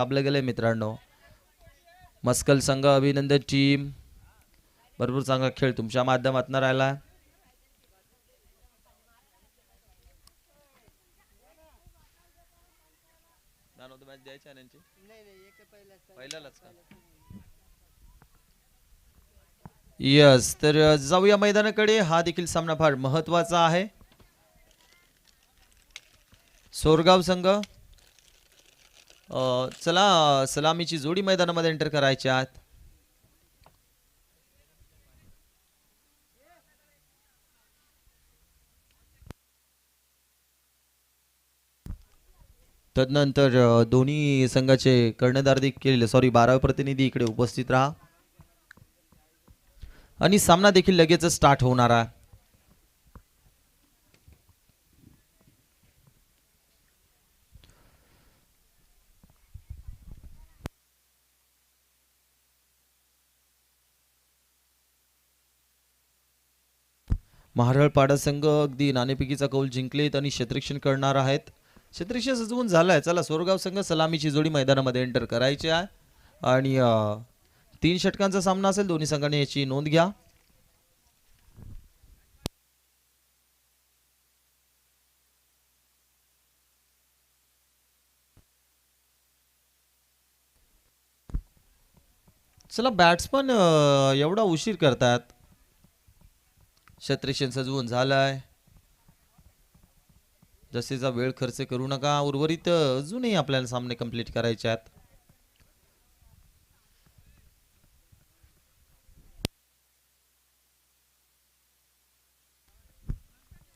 आपल्या गेले मित्रांनो. मस्कल संघ अभिनंदन टीम भरपूर चांगला खेळ तुमच्या माध्यमातून राहिला. यस, तर जाऊया मैदानाकडे. हा देखील सामना फार महत्वाचा आहे. सोरगाव संघ चला सलामीची जोडी मैदानामध्ये एंटर करायची आहेत. तदनंतर दोन्ही संघाचे कर्णधार देखील 12 प्रतिनिधी इकडे उपस्थित राहा आणि सामना देखील लगेच स्टार्ट होणार आहे. महारळपाडा संघ अगदी नाणेफेकीचा कौल जिंकलेत आणि क्षेत्ररक्षण करणार आहेत. क्षेत्ररक्षण सजवून झालाय. चला सोरगाव संघ सलामीची जोडी मैदानामध्ये एंटर करायची आहे आणि 3 षटकांचा सामना असेल. दोन्ही संघांनी याची नोंद घ्या. चला बॅट्समन एवढा उशीर करतात. क्षेत्ररक्षण सजवून झालाय. जसेचा वेळ खर्च करू नका. उर्वरित अजूनही आपल्याला सामने कंप्लीट करायचे आहेत.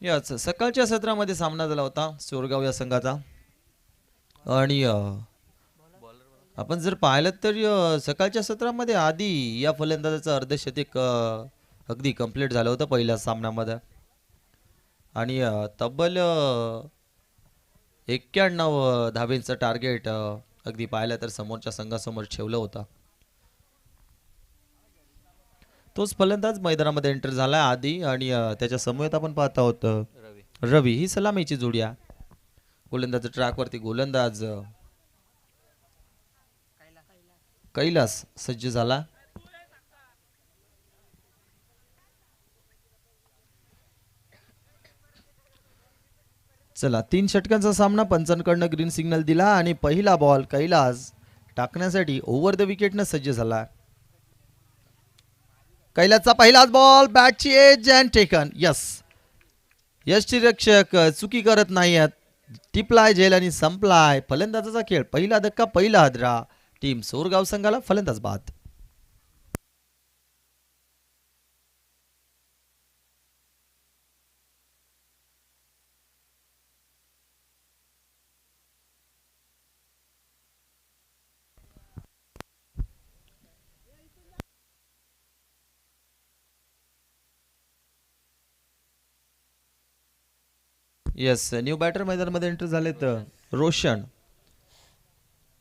याच सकाळच्या सत्रामध्ये सामना झाला होता सोरगाव या संघाचा आणि आपण जर पाहिलं तर सकाळच्या सत्रामध्ये आधी या फलंदाजाचं अर्धशतक अगदी कंप्लीट झालं होतं पहिल्या सामन्यामध्ये आणि तब्बल 91 धावेंचं टार्गेट अगदी पाहिलं तर समोरच्या संघासमोर ठेवलं होतं. तोच फलंदाज मैदानामध्ये एंटर झाला आधी आणि त्याच्या समोर आपण पाहत आहोत रवी. ही सलामीची जोडी आहे. गोलंदाज ट्रॅकवरती गोलंदाज कैलास सज्ज झाला. चला 3 षटकांचा सामना. पंचांकडनं ग्रीन सिग्नल दिला आणि पहिला बॉल कैलास टाकण्यासाठी ओव्हर द विकेटनं सज्ज झाला. कैलासचा पहिलाच बॉल बॅटची एज अँड टेकन. यस, यष्टीरक्षक चुकी करत नाही आहेत. टिपलाय झेल आणि संपलाय फलंदाजाचा खेळ. पहिला धक्का पहिला हादरा. टीम सोरगाव संघाला फलंदाज बाद. येस, न्यू बॅटर मैदानामध्ये एंटर झालेत रोशन.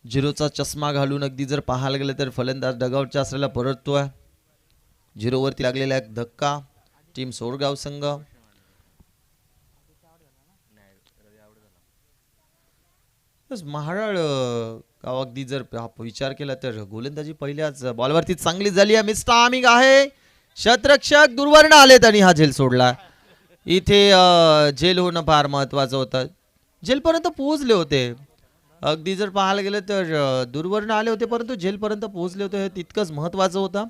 0चा चष्मा घालून अगदी जर पाहायला गेलं तर फलंदाज डगआउटच्या आसऱ्याला परततोय. 0 वरती लागलेला एक धक्का. टीम सोरगाव संघ महाराळ गाव अगदी जर विचार केला तर गोलंदाजी पहिल्याच बॉलवरती चांगली झाली आहे. मिस टायमिंग आहे. क्षेत्ररक्षक दूरवरनं आलेत आणि हा झेल सोडला. इथे झेल होणं फार महत्वाचं होतं. झेलपर्यंत पोहोचले होते. अगदी जर पाहायला गेलं तर दूरवरनं आले होते परंतु झेलपर्यंत पोहोचले होते. हे तितकंच महत्वाचं होतं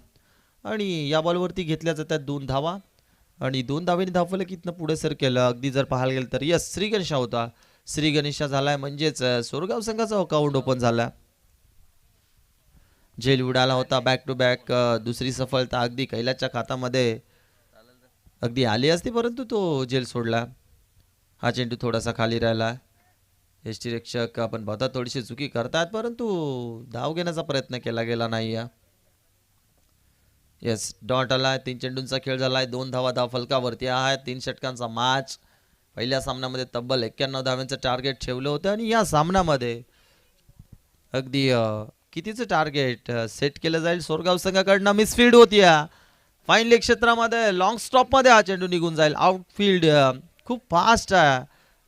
आणि या बॉलवरती घेतल्या जातात 2 धावा आणि 2 धावेने धावफलक इथनं पुढे सर केलं. अगदी जर पाहायला गेलं तर यस, श्री गणेशा होता. श्री गणेशा झालाय म्हणजेच सोरगाव संघाचा अकाउंट ओपन झाला. झेल उडाला होता. बॅक टू बॅक दुसरी सफलता अगदी कैलासच्या खात्यामध्ये अगदी आली असती परंतु तो झेल सोडला. हा चेंडू थोडासा खाली राहिला. यष्टीरक्षक आपण पाहता थोडीशी चुकी करतात परंतु धाव घेण्याचा प्रयत्न केला गेला नाही. येस, डॉट आलाय. 3 चेंडूंचा खेळ झालाय. 2 धावा धाव फलकावरती आहे. 3 षटकांचा मॅच. पहिल्या सामन्यामध्ये तब्बल 91 धावांचं टार्गेट ठेवलं होतं आणि या सामन्यामध्ये अगदी कितीचं टार्गेट सेट केलं जाईल सोरगाव संघाकडनं. मिसफील्ड होती. फाईन लेग क्षेत्रामध्ये लॉंग स्टॉप मध्ये हा चेंडू निघून जाईल. आउटफील्ड खूप फास्ट आहे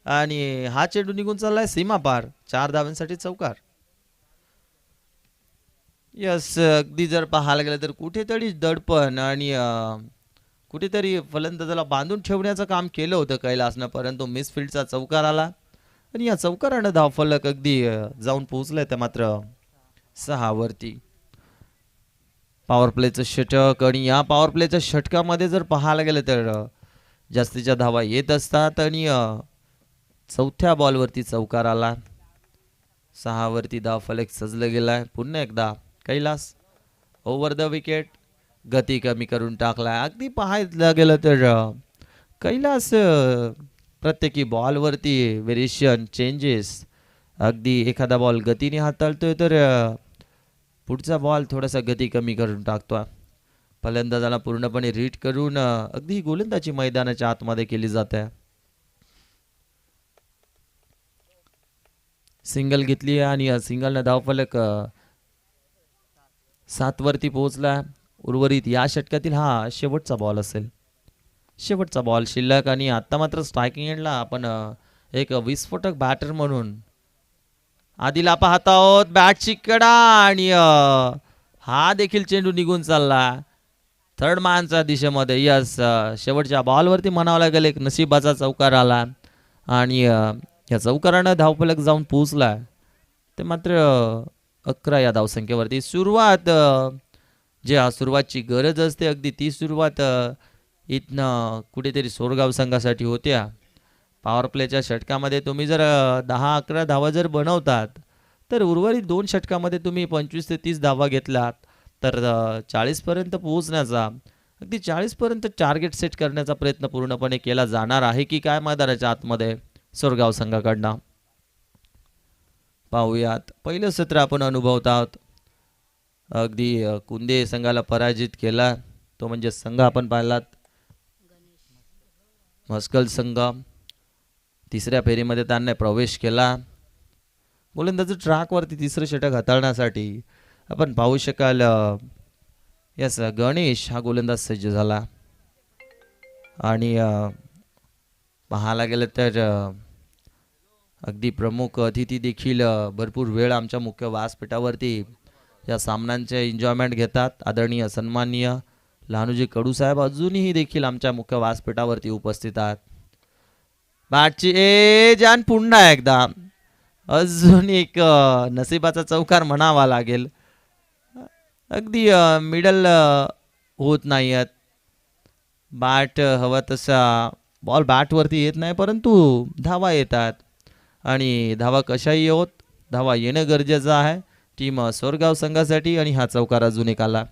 आणि हा चेंडू निघून चाललाय सीमा पार. 4 धावांसाठी चौकार. यस, अगदी जर पाहायला गेलं तर कुठेतरी दडपण आणि कुठेतरी फलंदाजाला बांधून ठेवण्याचं काम केलं होतं कैलासनं, परंतु मिसफिल्डचा चौकार आला आणि या चौकारानं धावफलक अगदी जाऊन पोहोचलंय तर मात्र 6 वरती. पॉवर प्लेचं षटक आणि या पॉवर प्लेच्या षटकामध्ये जर पाहायला गेलं तर जास्तीच्या धावा येत असतात आणि चौथ्या बॉलवरती चौकार आला. 6 वरती धावफलक सजलं गेलाय. पुन्हा एकदा कैलास ओव्हर द विकेट, गती कमी करून टाकलाय. अगदी पाहायला गेलं तर कैलास प्रत्येकी बॉलवरती व्हेरिएशन चेंजेस, अगदी एखादा बॉल गतीने हाताळतोय तर पुढचा बॉल थोडासा गती कमी करून टाकतोय. फलंदाजाला पूर्णपणे रीड करून अगदी गोलंदाजी मैदानाच्या आतमध्ये केली जाते. सिंगल घेतली आणि सिंगलनं धावफलक 7 वरती पोहोचला. उर्वरित या षटकातील हा शेवटचा बॉल असेल, शेवटचा बॉल शिल्लक. आणि आता मात्र स्ट्रायकिंग एंडला आपण एक विस्फोटक बॅटर म्हणून आदिला पाहत आहोत. बॅटची कडा आणि हा देखील चेंडू निघून चालला थर्ड मॅनच्या दिशेमध्ये. यस, शेवटच्या बॉलवरती म्हणावं लागेल एक नशिबाचा चौकार आला आणि या चौकारानं धावफलक जाऊन पोहोचला ते मात्र 11 या धावसंख्येवरती. सुरुवात जे सुरुवातची गरज असते अगदी ती सुरुवात इथनं कुठेतरी सोरगाव संघासाठी होत्या. पॉवर प्लेच्या षटकामध्ये तुम्ही जर 10-11 धावा जर बनवतात तर उर्वरित 2 षटकामध्ये तुम्ही 25 ते 30 धावा घेतलात तर 40 पर्यंत पोहोचण्याचा, अगदी 40 पर्यंत टार्गेट सेट करण्याचा प्रयत्न पूर्णपणे केला जाणार आहे की काय मैदानाच्या आतमध्ये सोरगाव संघाकडनं. पाहूयात, पहिलं सत्र आपण अनुभवत आहोत. अगदी कुंदे संघाला पराजित केला तो म्हणजे संघ आपण पाहिलात मस्कल संघ. तिसऱ्या फेरीमध्ये त्यांनी प्रवेश केला. गोलंदाजी ट्रॅकवरती तिसरं षटक हाताळण्यासाठी आपण पाहू शकाल यस गणेश हा गोलंदाज सज्ज झाला. आणि पाहायला गेलं तर अगदी प्रमुख अतिथी देखील भरपूर वेळ आमच्या मुख्य व्यासपीठावरती या सामन्यांचे एन्जॉयमेंट घेतात. आदरणीय सन्माननीय लहानूजी कडूसाहेब अजूनही देखील आमच्या मुख्य व्यासपीठावरती उपस्थित आहेत. बॅटची एज आणि पुन्हा एकदा अजून एक नशिबाचा चौकार म्हणावा लागेल. अगदी मिडल होत नाही आहेत. बॅट हवा तसा बॉल बॅटवरती येत नाही परंतु धावा येतात आणि धावा कशाही होत, धावा येणं गरजेचं आहे टीम सोरगाव संघासाठी. आणि हा चौकार अजून एक आला,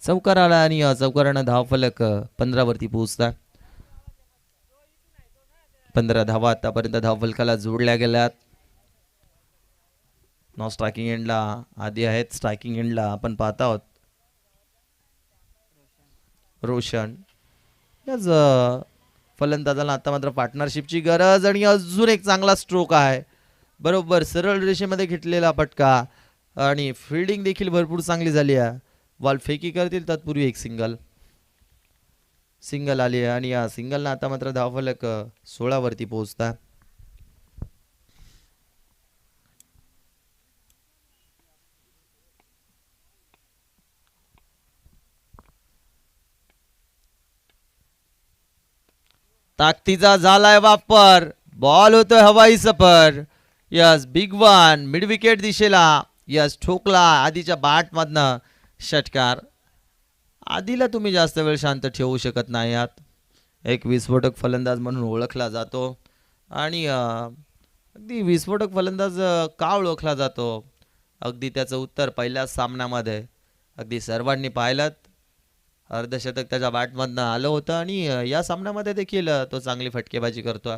चौकार आला आणि चौकारानं धावफलक 15 वरती पोहोचला. 15 धावा आतापर्यंत धावफलकाला जोडल्या गेल्यात. नॉन स्ट्रायकिंग एंडला आधी आहेत, स्ट्रायकिंग एंडला आपण पाहत आहोत रोशन. याच फलंदाजाला आता मात्र पार्टनरशिपची गरज आणि अजून एक चांगला स्ट्रोक आहे, बरोबर सरळ रेषेमध्ये घेतलेला फटका आणि फिल्डिंग देखील भरपूर चांगली झाली आहे. बॉल फेकी करतील तत्पूर्वी एक सिंगल आली आहे आणि या सिंगलनं आता मात्र धावफलक 16 वरती पोहोचता. ताकदीचा झालाय वापर, बॉल होतोय हवाई सफर. Yes, big one mid wicket दिशेला. यस, ठोकला आधीच्या बॅट मधनं षटकार. आधीला तुम्ही जास्त वेळ शांत ठेवू शकत नाही आहात. एक विस्फोटक फलंदाज म्हणून ओळखला जातो आणि अगदी विस्फोटक फलंदाज का ओळखला जातो अगदी त्याचं उत्तर पहिल्याच सामन्यामध्ये अगदी सर्वांनी पाहिलं. अर्धशतक त्याच्या बॅटमधनं आलं होतं आणि या सामन्यामध्ये देखील तो चांगली फटकेबाजी करतोय.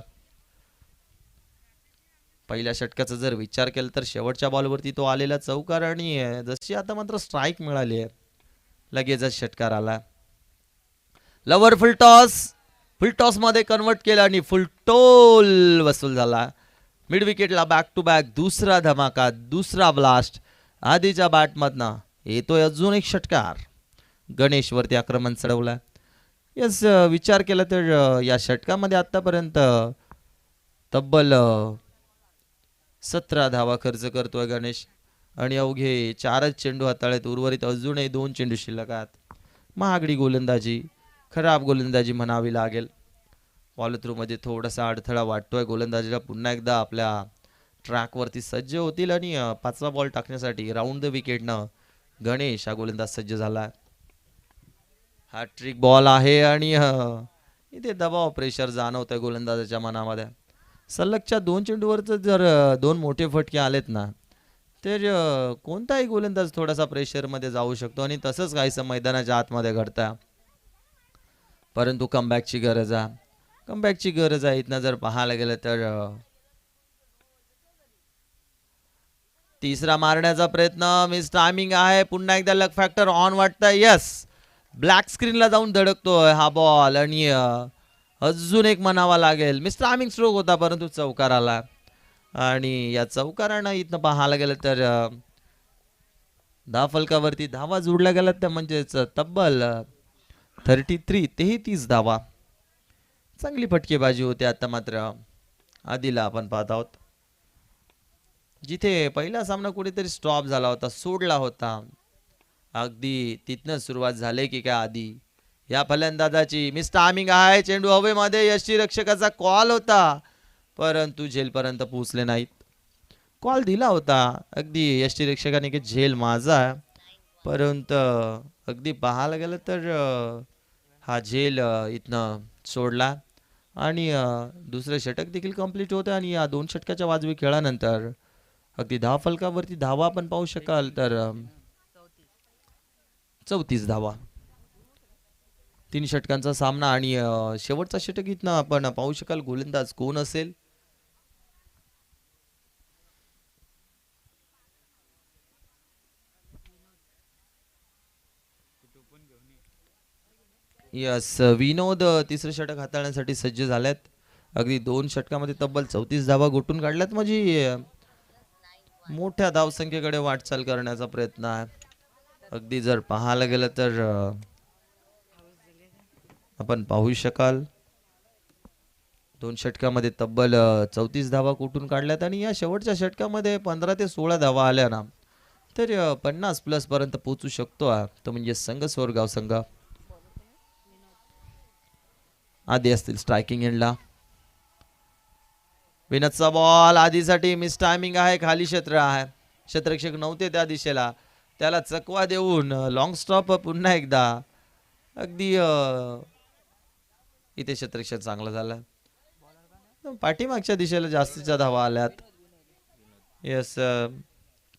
पहिल्या षटकाचा जर विचार केला तर शेवटच्या बॉलवरती तो आलेला चौकार आणि जशी आता मात्र स्ट्राईक मिळाली आहे लगेचच षटकार आला. लवर फुल टॉस मध्ये कन्वर्ट केला आणि फुल टोल वसूल झाला. मिड विकेटला बॅक टू बॅक दुसरा धमाका, दुसरा ब्लास्ट आधीच्या बॅटमधनं येतोय. अजून एक षटकार, गणेश वरती आक्रमण चढवलं. यस, विचार केला तर या षटकामध्ये आतापर्यंत तब्बल 17 धावा खर्च करतोय गणेश आणि अवघे 4च चेंडू हाताळत. उर्वरित अजूनही 2 चेंडू शिल्लक आहेत. महागडी गोलंदाजी, खराब गोलंदाजी म्हणावी लागेल. फॉलो मध्ये थोडासा अडथळा वाटतोय. गोलंदाजीला पुन्हा एकदा आपल्या ट्रॅकवरती सज्ज होतील आणि 5वा बॉल टाकण्यासाठी राऊंड द विकेटनं गणेश हा गोलंदाज सज्ज झाला. हा ट्रिक बॉल आहे आणि इथे दबाव प्रेशर जाणवतंय गोलंदाजाच्या मनामध्ये. सलगच्या 2 चेंडूवरच जर 2 मोठे फटके आलेत ना तर कोणताही गोलंदाज थोडासा प्रेशरमध्ये जाऊ शकतो आणि तसंच काहीसं मैदानाच्या आतमध्ये घडतं. परंतु कमबॅकची गरज आहे. इथनं जर पाहायला गेलं तर तिसरा मारण्याचा प्रयत्न मिस टायमिंग आहे. पुन्हा एकदा लक फॅक्टर ऑन वाटतंय. यस, ब्लॅक स्क्रीनला जाऊन धडकतोय हा बॉल आणि अजून एक म्हणावा लागेल. मिस टायमिंग स्ट्रोक होता परंतु चौकार आला आणि या चौकारानं इथनं पाहायला गेलं तर दहा फलकावरती धावा जोडल्या गेल्यात त्या म्हणजेच तब्बल 33 धावा. चांगली फटकेबाजी होती. आता मात्र आधीला आपण पाहत आहोत जिथे पहिला सामना कुठेतरी स्टॉप झाला होता, सोडला होता. अगदी तिथनं सुरुवात झाली की काय आधी या फलंदाजाची मिस टायमिंग आहे. चेंडू हवेमध्ये यष्टीरक्षकाचा कॉल होता परंतु झेलपर्यंत पोहोचले नाहीत. कॉल दिला होता अगदी यष्टीरक्षकाने की झेल माझा, परंतु अगदी पाहायला गेलं तर हा झेल इथनं सोडला आणि दुसरे षटक देखील कंप्लीट होते आणि या 2 षटकाच्या वाजवी खेळानंतर अगदी 10 फलकावरती धावा आपण पाहू शकाल तर 34 धावा. 3 षटकांचा सामना आणि शेवटचा षटक इथनं आपण पाहू शकाल गोलंदाज कोण असेल. यस, विनोद तिसरं षटक हाताळण्यासाठी सज्ज झाल्यात. अगदी 2 षटकामध्ये तब्बल 34 धावा गोटून काढल्यात. म्हणजे मोठ्या धावसंख्येकडे वाटचाल करण्याचा प्रयत्न आहे. अगदी जर पाहायला गेलं तर आपण पाहू शकाल 2 षटकामध्ये तब्बल 34 धावा कुठून काढल्यात आणि या शेवटच्या षटकामध्ये 15 ते 16 धावा आल्या ना तर 50+ पर्यंत पोहोचू शकतो. तो म्हणजे संघ सोरगाव संघ. आधी असतील स्ट्रायकिंग एंडला. विनोदचा बॉल आधीसाठी मिस टायमिंग आहे. खाली क्षेत्र आहे, क्षेत्ररक्षक नव्हते त्या दिशेला, त्याला चकवा देऊन लॉंग स्टॉप पुन्हा एकदा. अगदी इथे क्षेत्ररक्षक चांगला झाला. पाठीमागच्या दिशेला जास्तीच्या धावा आल्यात. यस,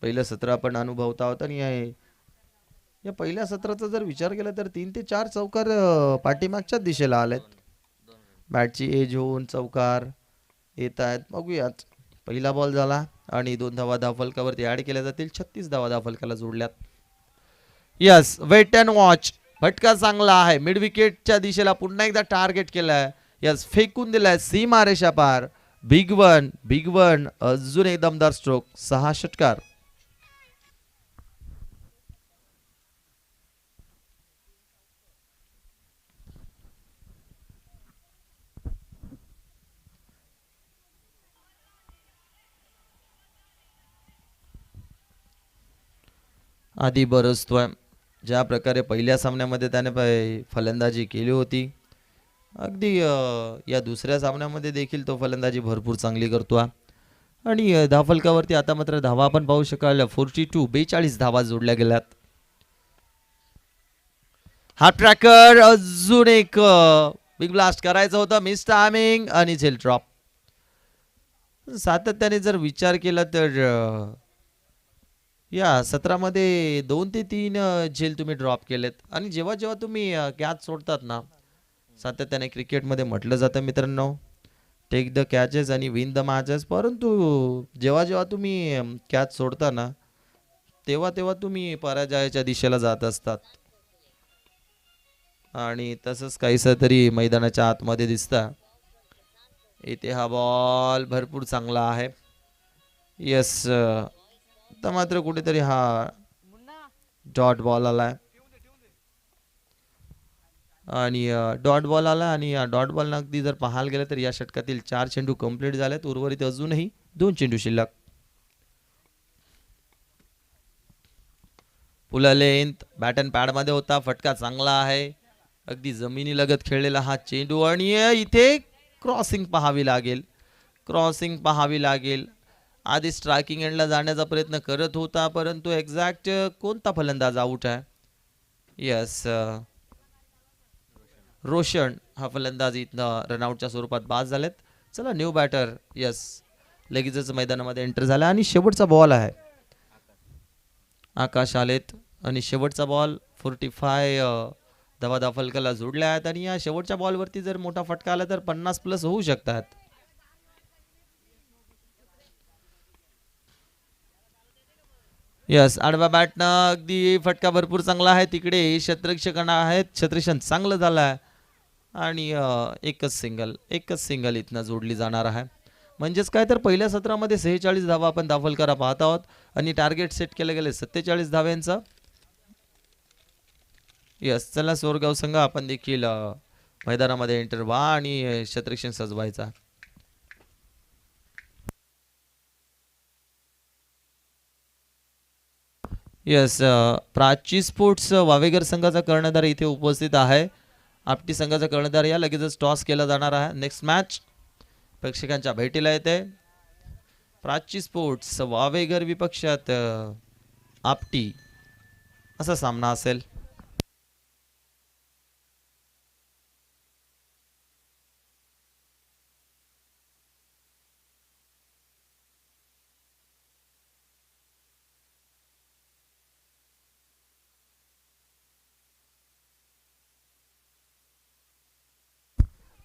पहिलं सत्र आपण अनुभवता आहोत आणि या पहिल्या सत्राचा जर विचार केला तर 3 ते 4 चौकार पाठीमागच्या दिशेला आलेत. बॅटची एज होऊन चौकार येत आहेत. बघूयात. पहिला बॉल झाला आणि 2 धावा धावफलकावरती ऍड केल्या जातील. 36 धावा धावफलकाला जोडल्यात. Yes, wait and watch. फटका चांगला आहे. मिड विकेटच्या दिशेला पुन्हा एकदा टार्गेट केलाय. यस, फेकून दिलाय सीमा रेषा पार. Big one. अजून एक दमदार स्ट्रोक. 6 षटकार. आधी बरसतोय. ज्या प्रकारे पहिल्या सामन्यामध्ये त्याने फलंदाजी केली होती अगदी या दुसऱ्या सामन्यामध्ये देखील तो फलंदाजी भरपूर चांगली करतो आणि धावफलकावरती आता मात्र धावा आपण पाहू शकाल 42 धावा जोडल्या गेल्यात. हा ट्रॅकर अजून एक बिग ब्लास्ट करायचं होतं. मिस टायमिंग आणि झेल ड्रॉप. सातत्याने जर विचार केला तर या सत्रामध्ये 2 ते 3 झेल तुम्ही ड्रॉप केलेत आणि जेव्हा जेव्हा तुम्ही कॅच सोडतात ना, सातत्याने क्रिकेटमध्ये म्हटलं जातं मित्रांनो, टेक द कॅचेस आणि विन द मॅचेस. परंतु जेव्हा जेव्हा तुम्ही कॅच सोडता ना तेव्हा तेव्हा तुम्ही पराजयाच्या दिशेला जात असतात आणि तसंच काहीसं तरी मैदानाच्या आतमध्ये दिसतं. इथे हा बॉल भरपूर चांगला आहे. यस, तर मात्र कुठेतरी हा डॉट बॉल आलाय आणि डॉट बॉल आला आणि या डॉट बॉल अगदी जर पाहायला गेलं तर या षटकातील 4 चेंडू कंप्लीट झालेत. उर्वरित अजूनही 2 चेंडू शिल्लक. फुल लेंथ बॅट अँड पॅड मध्ये होता. फटका चांगला आहे. अगदी जमिनी लगत खेळलेला हा चेंडू आणि इथे क्रॉसिंग पाहावी लागेल. क्रॉसिंग पाहावी लागेल. आधी स्ट्रायकिंग एंडला जाण्याचा प्रयत्न करत होता परंतु एक्झॅक्ट कोणता फलंदाज आउट आहे. यस रोशन हा फलंदाज इथनं रनआउटच्या स्वरूपात बाद झालेत. चला न्यू बॅटर. यस लगेचच मैदानामध्ये एंटर झाला आणि शेवटचा बॉल आहे. आकाश आलेत आणि शेवटचा बॉल 45 धावा फलकाला जोडल्या आहेत आणि या शेवटच्या बॉलवरती जर मोठा फटका आला तर 50 प्लस होऊ शकतात. यस आडव्या बॅटनं अगदी फटका भरपूर चांगला आहे. तिकडे क्षेत्ररक्षकांना आहेत. क्षेत्ररक्षण चांगलं झालं आहे आणि एकच सिंगल इथनं जोडली जाणार आहे. म्हणजेच काय तर पहिल्या सत्रामध्ये 46 धावा आपण दाफलकरा पाहत आहोत आणि टार्गेट सेट केले गेले 47 धाव्यांचं. यस चला सोरगाव संघ आपण देखील मैदानामध्ये एंटर व्हा आणि क्षेत्ररक्षण सजवायचा. यस प्राची स्पोर्ट्स वावेगर संघाचा कर्णधार इथे उपस्थित आहे. आपटी संघाचा कर्णधार या लगेचच टॉस केला जाणार आहे. नेक्स्ट मॅच प्रेक्षकांच्या भेटीला येते. प्राची स्पोर्ट्स वावेगर विपक्षात आपटी असा सामना असेल.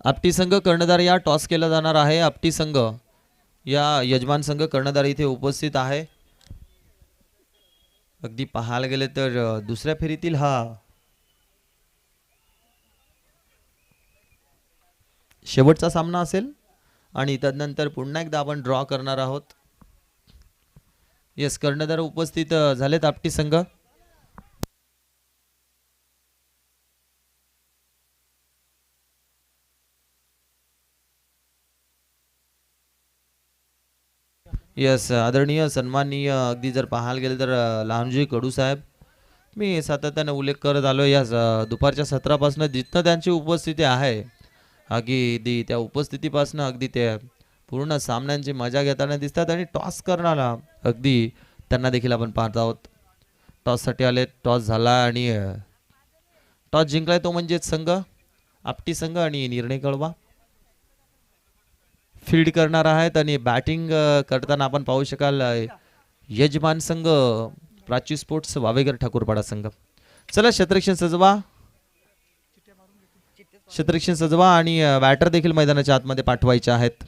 आपटी संघ कर्णधार या टॉस केला जाणार आहे. आपटी संघ या यजमान संघ कर्णधार इथे उपस्थित आहे. अगदी पाहायला गेले तर दुसऱ्या फेरीतील हा शेवटचा सामना असेल आणि तदनंतर पुन्हा एकदा आपण ड्रॉ करणार आहोत. यस कर्णधार उपस्थित झालेत आपटी संघ. यस आदरणीय सन्माननीय अगदी जर पाहायला गेले तर लहानजी कडू साहेब मी सातत्याने उल्लेख करत आलो या दुपारच्या सत्रापासून जिथं त्यांची उपस्थिती आहे अगदी त्या उपस्थितीपासून अगदी त्या पूर्ण सामन्यांची मजा घेताना दिसतात आणि टॉस करणारा अगदी त्यांना देखील आपण पाहत आहोत. टॉससाठी आले. टॉस झाला आणि टॉस जिंकलाय तो म्हणजेच संघ आपटी संघ आणि निर्णय कळवा फील्ड करणार आहेत आणि बॅटिंग करताना आपण पाहू शकाल यजमान संघ प्राची स्पोर्ट्स वावेगर ठाकूरपाडा संघ. चला क्षेत्ररक्षण सजवा आणि बॅटर देखील मैदानाच्या आतमध्ये पाठवायचे आहेत.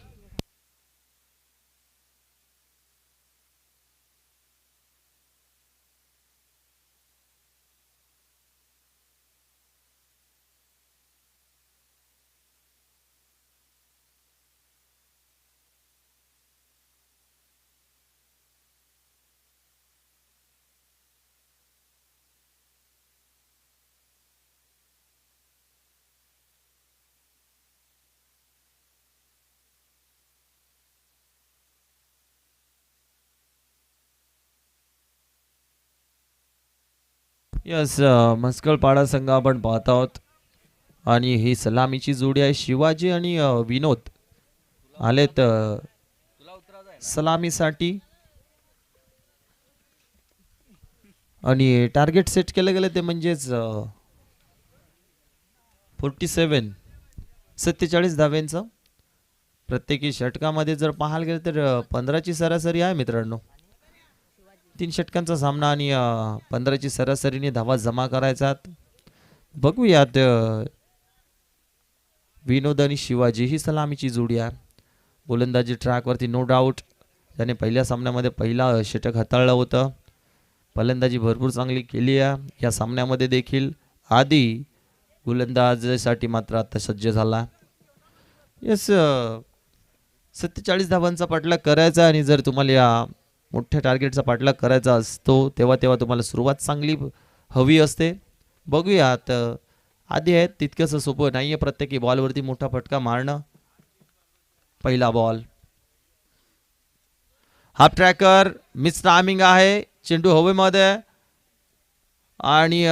यस मस्कळपाडा संघ आपण पाहत आहोत आणि ही सलामीची जोडी आहे. शिवाजी आणि विनोद आलेत सलामीसाठी आणि टार्गेट सेट केले गेले ते म्हणजेच 47 धाव्यांचं. प्रत्येकी षटकामध्ये जर पाहायला गेलं तर 15ची सरासरी आहे मित्रांनो. 3 षटकांचा सामना आणि 15ची सरासरीने धावा जमा करायचात. बघूयात विनोद आणि शिवाजी ही सलामीची जोडी आहे. गोलंदाजी ट्रॅकवरती नो डाऊट त्याने पहिल्या सामन्यामध्ये पहिला षटक हाताळलं होतं. फलंदाजी भरपूर चांगली केली आहे या सामन्यामध्ये देखील. आधी गोलंदाजीसाठी मात्र आता सज्ज झाला. यस 47 धावांचा पाठलाग करायचा आणि जर तुम्हाला या मोठ्या टार्गेटचा पाठलाग करायचा असतो तेव्हा तुम्हाला सुरुवात चांगली हवी असते. बघूयात आधी आहेत तितकंसं सोपं नाही आहे प्रत्येकी बॉलवरती मोठा फटका मारणं. पहिला ball half tracker miss timing आहे. चेंडू हवेमध्ये आणि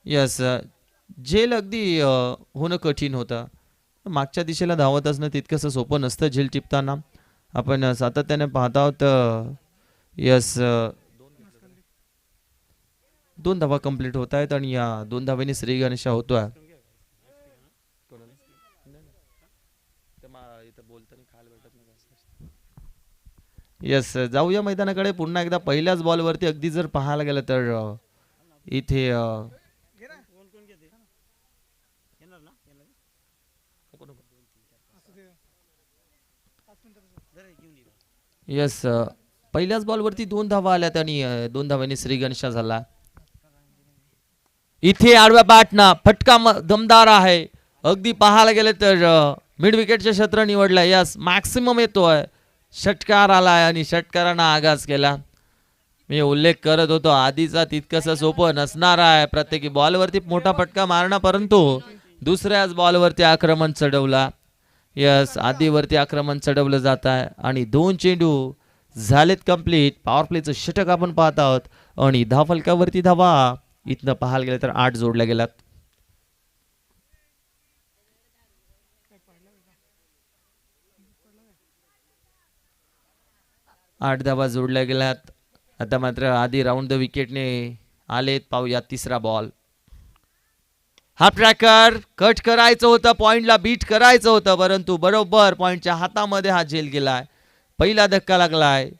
यस झेल अगदी होणं कठीण होतं. मागच्या दिशेला धावत असणं तितकंसं सोपं नसतं झेल टिपताना. आपण सातत्याने पाहत आहोत. यस 2 धावा कंप्लीट होत आहेत आणि या 2 धावेने श्री गणेशा होतोय. येस जाऊया मैदानाकडे पुन्हा एकदा. पहिल्याच बॉलवरती अगदी जर पाहायला गेलं तर इथे येस पहिल्याच बॉलवरती 2 धावा आल्यात आणि 2 धावांनी श्री गणेशा झाला. इथे आडव्या बॅटना फटका दमदार आहे. अगदी पाहायला गेले तर मिड विकेटचे क्षेत्र निवडलंय. यस मॅक्सिमम येतोय. षटकार आलाय आणि षटकारानं आगाज केला. मी उल्लेख करत होतो आधीचा तितकंसं सोपं नसणार आहे प्रत्येकी बॉलवरती मोठा फटका मारणं, परंतु दुसऱ्याच बॉलवरती आक्रमण चढवला. यस आधीवरती आक्रमण चढवलं जात आहे आणि 2 चेंडू झालेत कंप्लीट. पॉवर प्लेचं षटक आपण पाहत आहोत आणि धावफलकावरती धावा इथनं पाहायला गेलं तर 8 जोडल्या गेल्यात. आठ धावा जोडल्या गेल्यात. आता मात्र आधी राऊंड द विकेटने आलेत. पाहूया तिसरा बॉल. हा ट्रॅकर कट करायचं होतं, पॉइंटला बीट करायचं होतं, परंतु बरोबर पॉइंटच्या हातामध्ये हा झेल गेलाय. पहिला धक्का लागलाय.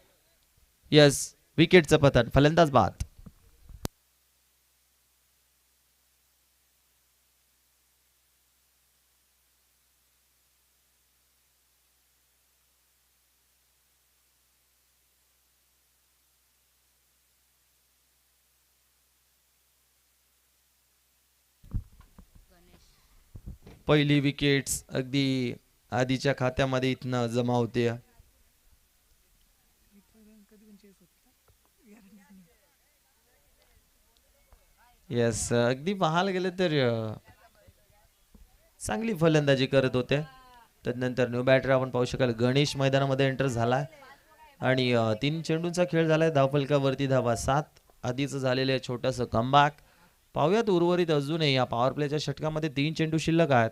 यस विकेटचं पतन. फलंदाज बाद. पहिली विकेट्स अगदी आधीच्या खात्यामध्ये इथनं जमा होते. येस अगदी पाहायला गेलं तर चांगली फलंदाजी करत होते. त्यानंतर न्यू बॅटर आपण पाहू शकाल गणेश मैदानामध्ये एंटर झालाय आणि 3 चेंडूंचा खेळ झालाय. धावफलकावरती धावा 7. आधीच झालेलं आहे छोटंसं कमबॅक. पाहूयात उर्वरित अजूनही या पॉवर प्लेच्या षटकामध्ये 3 चेंडू शिल्लक आहेत.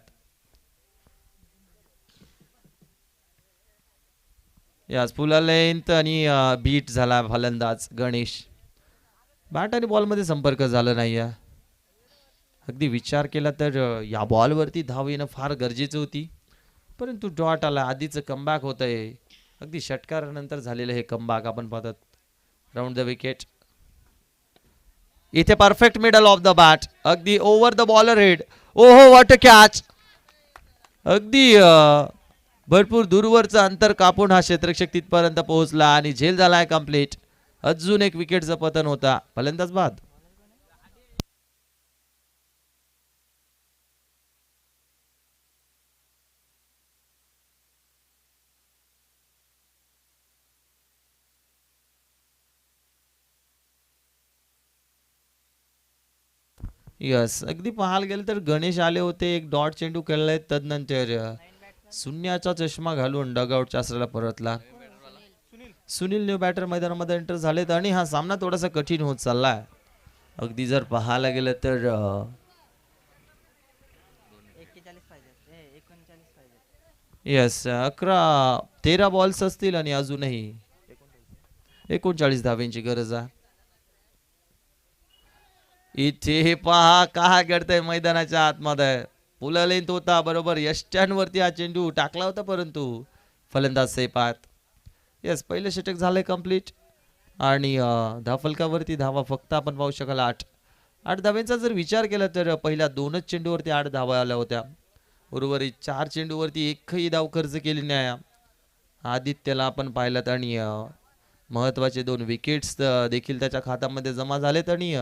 यास फुला लेंथ आणि बीट झाला फलंदाज गणेश. बॅट आणि बॉलमध्ये संपर्क झाला नाही. अगदी विचार केला तर या बॉलवरती धाव येणं फार गरजेचं होती, परंतु डॉट आला. आधीचं कमबॅक होत आहे. अगदी षटकारानंतर झालेलं हे कमबॅक आपण पाहतात. Round the wicket. इथे perfect middle of the bat. अगदी ओव्हर द बॉलर हेड. ओहो व्हॉट अ कॅच. अगदी भरपूर दूरवरचं अंतर कापून हा क्षेत्ररक्षक तिथपर्यंत पोहोचला आणि झेल झालाय कंप्लीट. अजून एक विकेटचं पतन होता. फलंदाज बाद. यस अगदी पाहायला गेलं तर गणेश आले होते. एक डॉट चेंडू खेळलाय. तदनंतर शून्याचा चष्मा घालून डगआउटच्या आसराला परतला. सुनील न्यू बॅटर मैदानामध्ये एंटर झालेत आणि हा सामना थोडासा कठीण होत चाललाय. अगदी जर पाहायला गेलं तर येस 13 बॉल्स असतील आणि अजूनही 39 धावेंची गरज आहे. इथे पहा काय घडतंय मैदानाच्या आतमध्ये. पुला लेंथ होता बरोबर यष्ट्यांवरती हा चेंडू टाकला होता, परंतु फलंदाज सेफ आहेत. येस पहिलं षटक झालंय कंप्लीट आणि धावफलकावरती धावा फक्त आपण पाहू शकाल 8 धाव्यांचा जर विचार केला तर पहिल्या 2च चेंडूवरती 8 धावा आल्या होत्या. उर्वरित 4 चेंडूवरती एकही धाव खर्च केली नाही. आदित्यला आपण पाहिलं आणि महत्वाचे 2 विकेट्स देखील त्याच्या खात्यामध्ये जमा झालेत आणि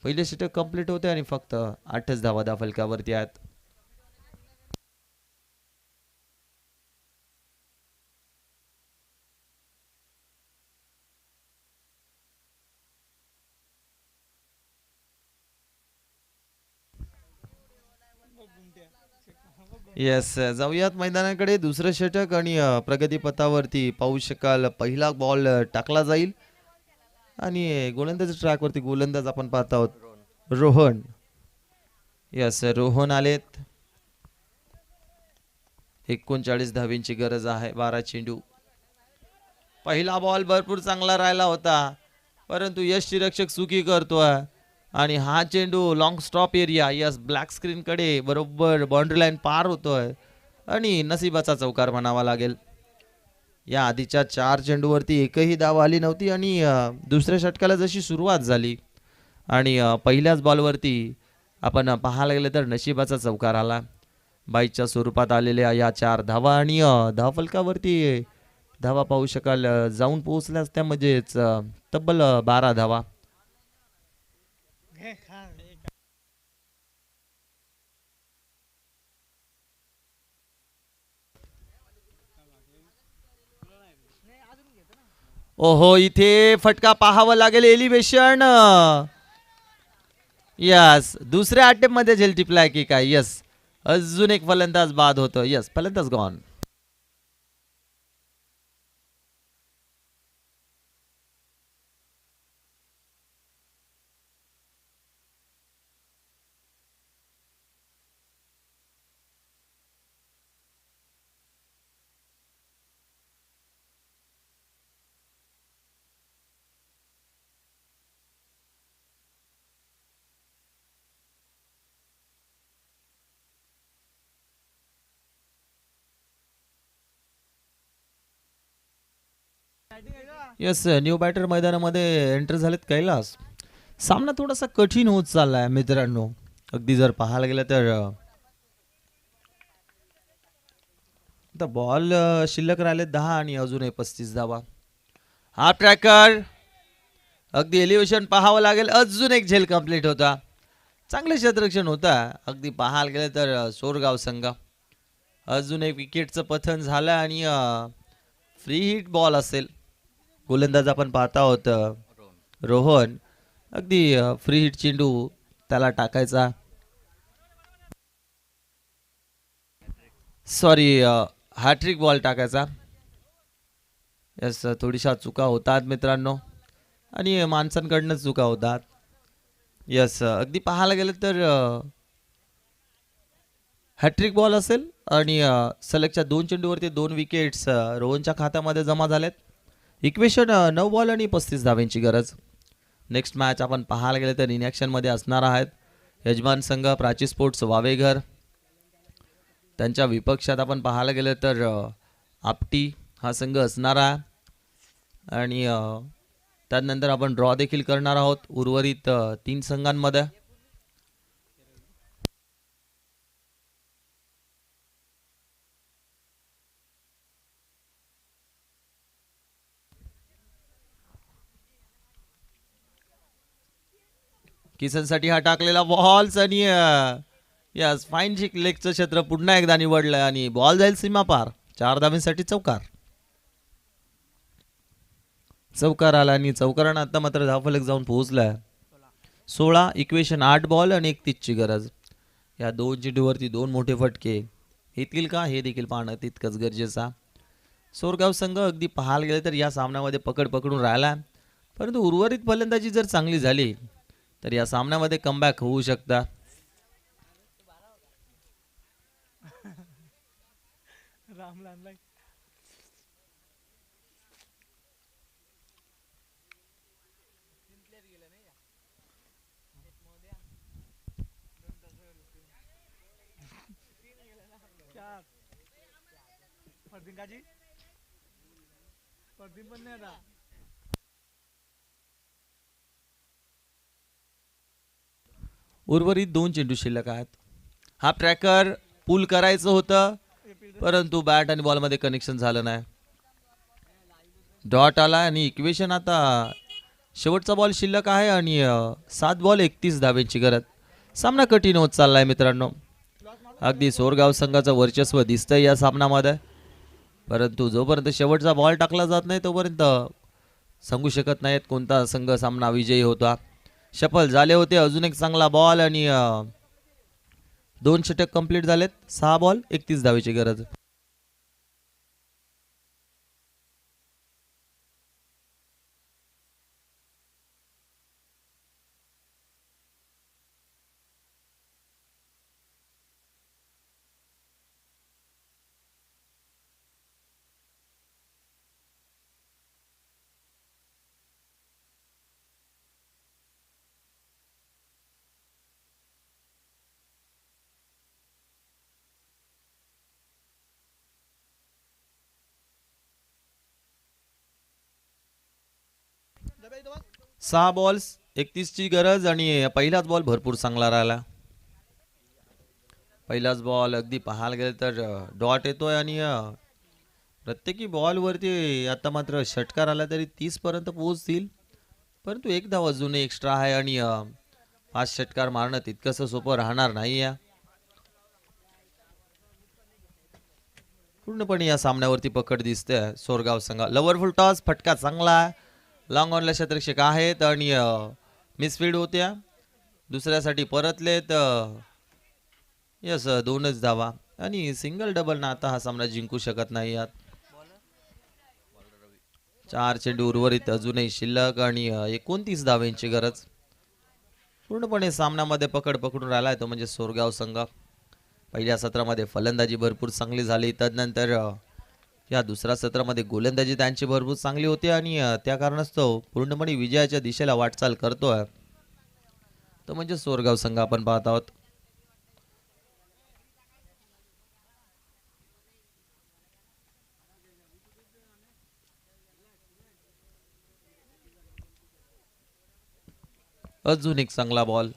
पहिले षटक कंप्लीट होते आणि फक्त 8च धावा धावफलकावरती आहेत. येस जाऊयात मैदानाकडे. दुसरं षटक आणि प्रगतीपथावरती पाहू शकाल पहिला बॉल टाकला जाईल आणि गोलंदाज ट्रॅकवरती गोलंदाज आपण पाहत आहोत रोहन. यस, रोहन आलेत. 39 धावींची गरज आहे. 12 चेंडू. पहिला बॉल भरपूर चांगला राहिला होता, परंतु यष्टीरक्षक चुकी करतोय आणि हा चेंडू long stop area, yes, black screen कडे बरोबर बाउंड्री लाईन पार होतोय आणि नशिबाचा चौकार म्हणावा लागेल. या आधीच्या 4 चेंडूवरती एकही धाव आली नव्हती आणि दुसऱ्या षटकाला जशी सुरुवात झाली आणि पहिल्याच बॉलवरती आपण पाहायला गेलं तर नशिबाचा चौकार आला. बाईच्या स्वरूपात आलेल्या या 4 धावा आणि धावफलकावरती धावा पाहू शकाल जाऊन पोहोचल्यास त्या म्हणजेच तब्बल 12 धावा. ओहो, इथे फटका पाहावा लागेल. एलिव्हेशन. यस, दुसऱ्या अटेम्प्ट मध्ये झेल टिपलाय की काय. यस, अजून एक फलंदाज बाद होतो. यस, फलंदाज गॉन. यस, न्यू बॅटर मैदानामध्ये एंटर झालेत कैलास. सामना थोडासा कठीण होत चाललाय मित्रांनो. अगदी जर पाहायला गेलं तर आता बॉल शिल्लक राहिले 10 आणि अजूनही 35 धावा. हा ट्रॅकर अगदी एलिव्हेशन पाहावं लागेल. अजून एक झेल कंप्लीट होता. चांगले क्षेत्ररक्षण होता. अगदी पाहायला गेलं तर सोरगाव संघ. अजून एक विकेटचं पतन झालं आणि फ्री हिट बॉल असेल. गोलंदाज आपण पाहता आहोत रोहन. अगदी फ्री हिट चेंडू त्याला टाकायचा. सॉरी, हॅट्रिक बॉल टाकायचा. यस, थोडीशा चुका होतात मित्रांनो आणि माणसांकडनं चुका होतात. यस, अगदी पाहायला गेलं तर हॅट्रिक बॉल असेल आणि सलगच्या 2 चेंडूवरती 2 विकेट्स रोहनच्या खात्यामध्ये जमा झालेत. इक्वेशन 9 बॉल आणि 35 धाव्यांची गरज. नेक्स्ट मॅच आपण पाहायला गेलं तर इनॅक्शन मध्ये असणार आहेत यजमान संघ प्राची स्पोर्ट्स वावेघर. त्यांच्या विपक्षात आपण पाहायला गेलं तर आपटी हा संघ असणार आहे आणि त्यानंतर आपण ड्रॉ देखील करणार आहोत उर्वरित 3 संघांमध्ये. किसनसाठी हा टाकलेला बॉल्स आणि यस, फाईन लेगचं क्षेत्र पुन्हा एकदा निवडलंय आणि बॉल जाईल सीमा पार. 4 धावांसाठी चौकार. चौकार आला आणि चौकारानं आता मात्र धावफलक जाऊन पोहोचलाय. 16. इक्वेशन 8 बॉल आणि 31 ची गरज. या 2 चेंडूवरती 2 मोठे फटके येतील का हे देखील पाहणं तितकंच गरजेचं. सोरगाव संघ अगदी पाहायला गेले तर या सामन्यामध्ये पकड पकडून राहिला, परंतु उर्वरित फलंदाजी जर चांगली झाली तर या सामन्यामध्ये कमबॅक होऊ शकता. उर्वरित 2 चेंडू शिल्लक आहेत. हा ट्रॅकर पुल करायचं होतं, परंतु बॅट आणि बॉल मध्ये कनेक्शन झालं नाही. डॉट आला आणि इक्वेशन आता शेवटचा बॉल शिल्लक आहे आणि 7 बॉल 31 धावेची गरज. सामना कठीण होत चाललाय मित्रांनो. अगदी सोरगाव संघाचं वर्चस्व दिसतंय या सामन्यामध्ये, परंतु जोपर्यंत शेवटचा बॉल टाकला जात नाही तोपर्यंत सांगू शकत नाहीत कोणता संघ सामना विजयी होता. शफल झाले होते. अजून एक चांगला बॉल आणि 2 षटक कंप्लीट झालेत. 6 बॉल 31 धावेची गरज. 6 बॉल्स 31 ची गरज आणि पहिलाच बॉल भरपूर चांगला राहिला. पहिलाच बॉल अगदी पाहायला गेलं तर डॉट येतोय आणि प्रत्येकी बॉल वरती आता मात्र षटकार आला तरी 30 पर्यंत पोहोचतील, परंतु एक धाव अजून एक्स्ट्रा आहे आणि 5 षटकार मारणं तितकंसं सोपं राहणार नाही. या पूर्णपणे या सामन्यावरती पकड दिसते सोरगाव संघ. लवरफुल टॉस, फटका चांगला, लॉंग ऑनला क्षेत्ररक्षक आहेत आणि मिसफील्ड होत्या, दुसऱ्यासाठी परतलेत. यस, 2च धावा आणि सिंगल डबल ना आता हा सामना जिंकू शकत नाही. यात 4 चेंडू उर्वरित अजूनही शिल्लक आणि 29 धावांची गरज. पूर्णपणे सामन्यामध्ये पकड पकडून राहिलाय तो म्हणजे सोरगाव संघ. पहिल्या सत्रामध्ये फलंदाजी भरपूर चांगली झाली, तदनंतर या दुसऱ्या सत्रामध्ये गोलंदाजी त्यांची भरपूर चांगली होती आणि त्या कारणास्तव पूर्णपणे विजयाच्या दिशेला वाटचाल करतोय तो म्हणजे सोरगाव संघ आपण पाहत आहोत. अजून एक चांगला बॉल.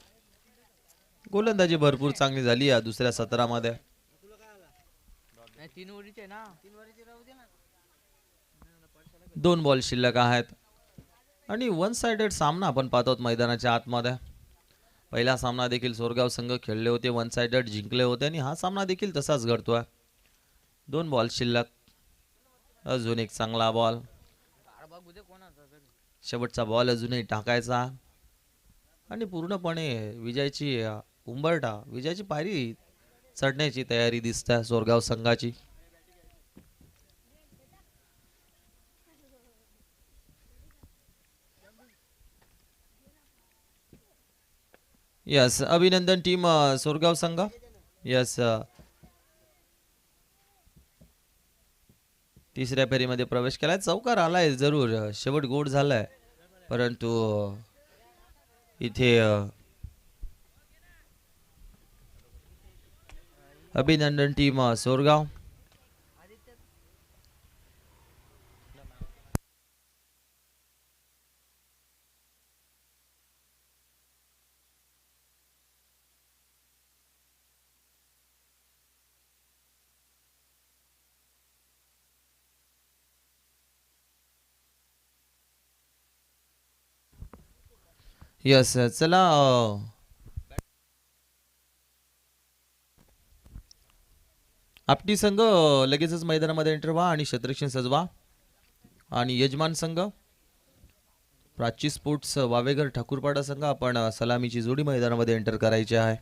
गोलंदाजी भरपूर चांगली झाली या दुसऱ्या सत्रामध्ये. 2 बॉल शिल्लक आहेत आणि 1 साइडेड सामना आपण पाहतो मैदानाच्या आतमध्ये. पहिला सामना देखील सोरगाव संघ खेळले होते, 1 साइडेड जिंकले होते आणि हा सामना देखील तसाच घडतोय. 2 बॉल शिल्लक. अजून एक चांगला बॉल. शेवटचा बॉल अजूनही टाकायचा आणि पूर्णपणे विजयाची विजयाची पायरी चढण्याची तयारी दिसते सोरगाव संघाची. यस, अभिनंदन टीम सोरगाव संघ. यस, तिसऱ्या फेरीमध्ये प्रवेश केलाय. चौकार आलाय जरूर, शेवट गोड झालाय, परंतु इथे अभिनंदन टीम सोरगाव. यस, चला आपटी संघ लगेचच मैदानामध्ये एंटर व्हा आणि क्षेत्ररक्षण सजवा. आणि यजमान संघ प्राची स्पोर्ट्स वावेघर ठाकूरपाडा संघ आपण सलामीची जोडी मैदानामध्ये एंटर करायची आहे.